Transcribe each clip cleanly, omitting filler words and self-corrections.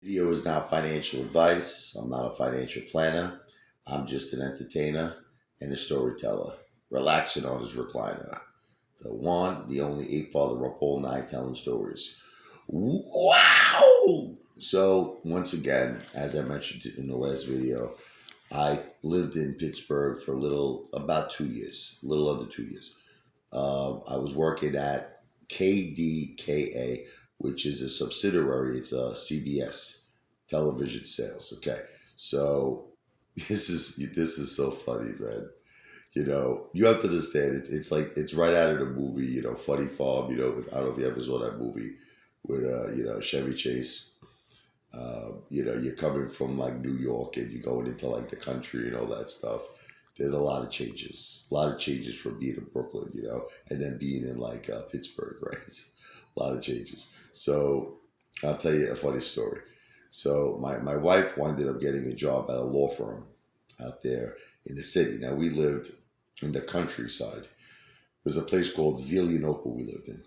Video is not financial advice. I'm not a financial planner. I'm just an entertainer and a storyteller, relaxing on his recliner. The one, the only ape father up all night telling stories. Wow! So, once again, as I mentioned in the last video, I lived in Pittsburgh for about 2 years, a little under 2 years. I was working at KDKA, which is a subsidiary. It's a CBS television sales. Okay, so this is so funny, man. You have to understand it's like it's right out of the movie. Funny Farm. I don't know if you ever saw that movie with Chevy Chase. You're coming from like New York and you're going into like the country and all that stuff. There's a lot of changes from being in Brooklyn, and then being in like Pittsburgh, right? A lot of changes. So I'll tell you a funny story. So my wife ended up getting a job at a law firm out there in the city. Now we lived in the countryside. There's a place called Zelienople we lived in.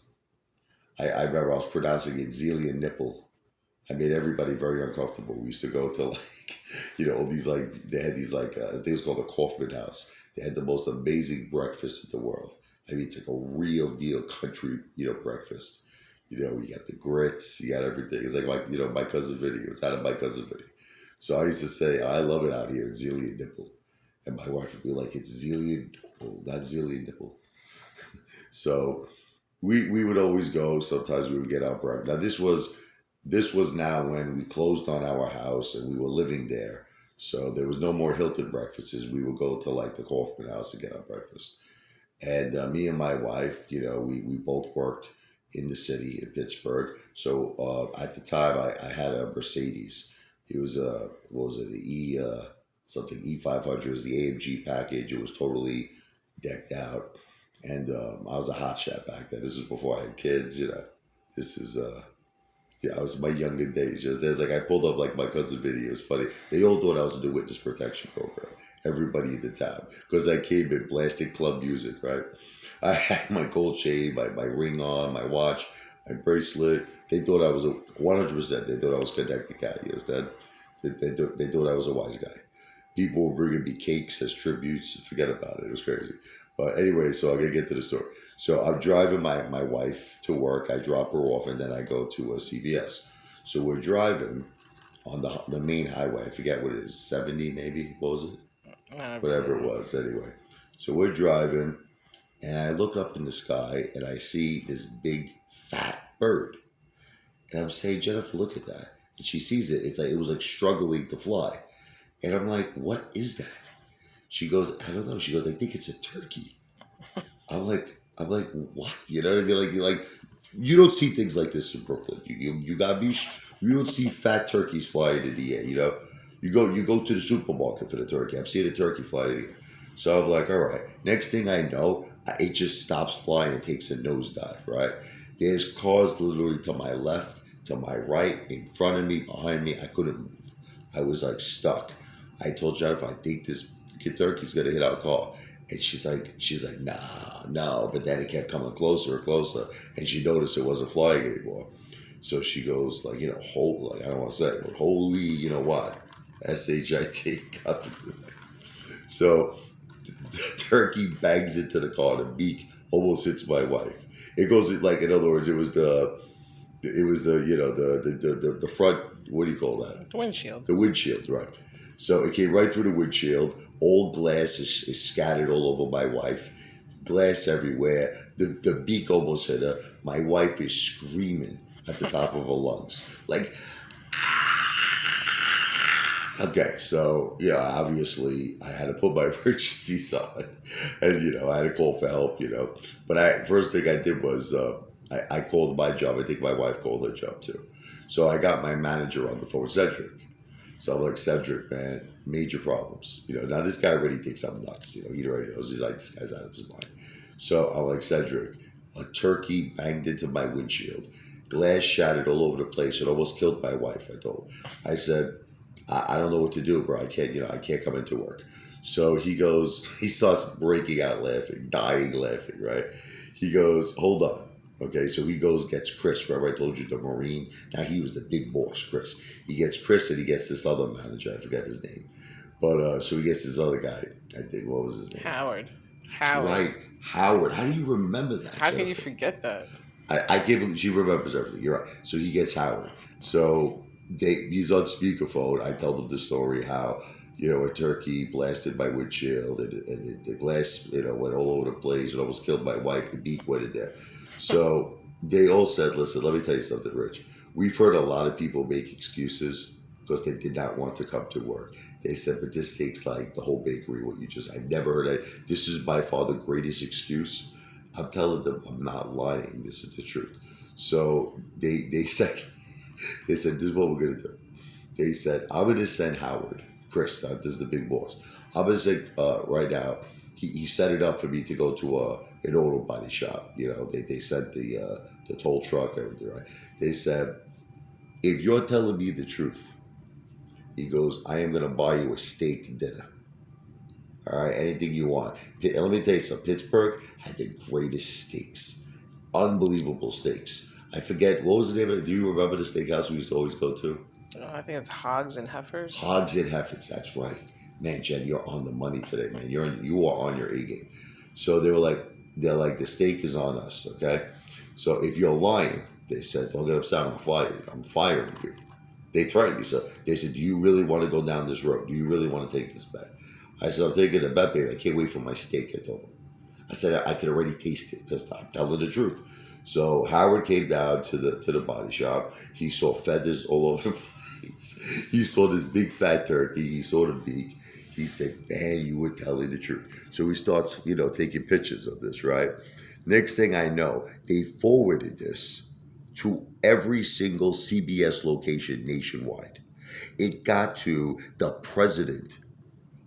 I remember I was pronouncing it Zelia Nipple. I made everybody very uncomfortable. We used to go to like, all these like, they had these like, I think it was called the Kaufman House. They had the most amazing breakfast in the world. I mean, it's like a real deal country, breakfast. You got the grits, you got everything. It's like my cousin Vinny. It was out of my cousin Vinny. So I used to say, I love it out here in Zelia Nipple. And my wife would be like, it's Zelia Nipple, not Zelia Nipple. So we would always go. Sometimes we would get out breakfast. Now this was now when we closed on our house and we were living there. So there was no more Hilton breakfasts. We would go to like the Kaufman House and get our breakfast. And me and my wife, we both worked in the city in Pittsburgh. So at the time, I had a Mercedes. It was what was it, the something E500, is the AMG package. It was totally decked out. And I was a hot shot back then. This was before I had kids, This is yeah, I was in my younger days. Just there's like I pulled up like my cousin Vinny. It was funny. They all thought I was in the witness protection program. Everybody in the town, because I came in blasting club music. Right, I had my gold chain, my ring on, my watch, my bracelet. They thought I was a 100%. They thought I was connected guy. You understand? They thought I was a wise guy. People were bringing me cakes as tributes. Forget about it. It was crazy. But anyway, so I'm gonna get to the story. So I'm driving my wife to work. I drop her off, and then I go to a CVS. So we're driving on the main highway. I forget what it is, 70 maybe. What was it? I Whatever it remember. was. Anyway, so we're driving, and I look up in the sky, and I see this big fat bird, and I'm saying, Jennifer, look at that. And she sees it. It was like struggling to fly, and I'm like, what is that? She goes, I don't know. She goes, I think it's a turkey. I'm like, what? You know what I mean? You don't see things like this in Brooklyn. You got me. You don't see fat turkeys flying in the air. You go to the supermarket for the turkey. I'm seeing a turkey flying in the air. So I'm like, all right. Next thing I know, it just stops flying and takes a nosedive. Right? There's cars literally to my left, to my right, in front of me, behind me. I couldn't move. I was like stuck. I told Jennifer, I think this turkey's gonna hit our car. And she's like, nah, no. But then it kept coming closer and closer, and she noticed it wasn't flying anymore. So she goes like, like I don't want to say it, but holy, what? SHIT. So the turkey bangs into the car. The beak almost hits my wife. It goes like, in other words, it was the the front. What do you call that? The windshield. The windshield, right? So it came right through the windshield. All glass is scattered all over my wife. Glass everywhere. The beak almost hit her. My wife is screaming at the top of her lungs. Like, okay, so yeah, obviously I had to put my emergencies on, and I had to call for help. But first thing I did was I called my job. I think my wife called her job too. So I got my manager on the phone, Cedric. So I'm like, Cedric, man, major problems. Now this guy already thinks I'm nuts. He already knows. He's like, this guy's out of his mind. So I'm like, Cedric, a turkey banged into my windshield. Glass shattered all over the place. It almost killed my wife, I told him. I said, I don't know what to do, bro. I can't come into work. So he starts breaking out laughing, dying laughing, right? He goes, hold on. Okay, so he goes, gets Chris. Remember I told you the Marine? Now he was the big boss, Chris. He gets Chris and he gets this other manager. I forgot his name. But so he gets this other guy. I think, what was his name? Howard. That's Howard. right. Howard. How do you remember that, How can you Jennifer? forget that? I can't believe she remembers everything. You're right. So he gets Howard. So he's on speakerphone. I tell them the story how, a turkey blasted my windshield and the glass, went all over the place and almost killed my wife. The beak went in there. So they all said, listen, let me tell you something, Rich. We've heard a lot of people make excuses because they did not want to come to work. They said, but this takes like the whole bakery, what you just, I've never heard it. This is by far the greatest excuse. I'm telling them I'm not lying. This is the truth. So they said they said this is what we're gonna do. They said I'm gonna send Howard, Chris. This is the big boss. I'm gonna say right now. He set it up for me to go to an auto body shop. They sent the tow truck, everything, right? They said if you're telling me the truth, he goes, I am gonna buy you a steak dinner. All right, anything you want. And let me tell you something. Pittsburgh had the greatest steaks, unbelievable steaks. I forget what was the name of it. Do you remember the steakhouse we used to always go to? I think it's Hogs and Heifers. Hogs and Heifers. That's right, man. Jen, you're on the money today, man. You are on your A game. So they're like the steak is on us, okay? So if you're lying, they said, don't get upset. I'm gonna fire you. I'm firing you. They threatened me. So they said, do you really want to go down this road? Do you really want to take this bet? I said, I'm taking a bet, baby. I can't wait for my steak, I told him. I said, I could already taste it because I'm telling the truth. So Howard came down to the body shop. He saw feathers all over the place. He saw this big fat turkey. He saw the beak. He said, man, you were telling the truth. So he starts, taking pictures of this, right? Next thing I know, they forwarded this to every single CBS location nationwide. It got to the president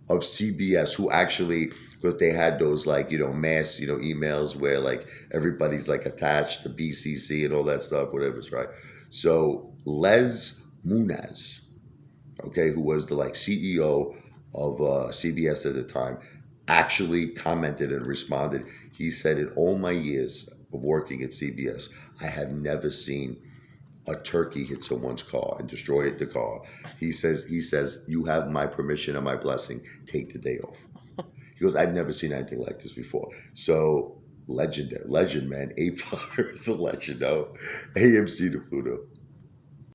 of CBS, who actually, because they had those like, mass, emails where like everybody's like attached to BCC and all that stuff, whatever it's right. So Les Munaz, okay, who was the like CEO of CBS at the time, actually commented and responded. He said, in all my years of working at CBS, I have never seen a turkey hit someone's car and destroy the car. He says, you have my permission and my blessing. Take the day off. He goes, I've never seen anything like this before. So legend, man. A Father is a legend, no? AMC to Pluto.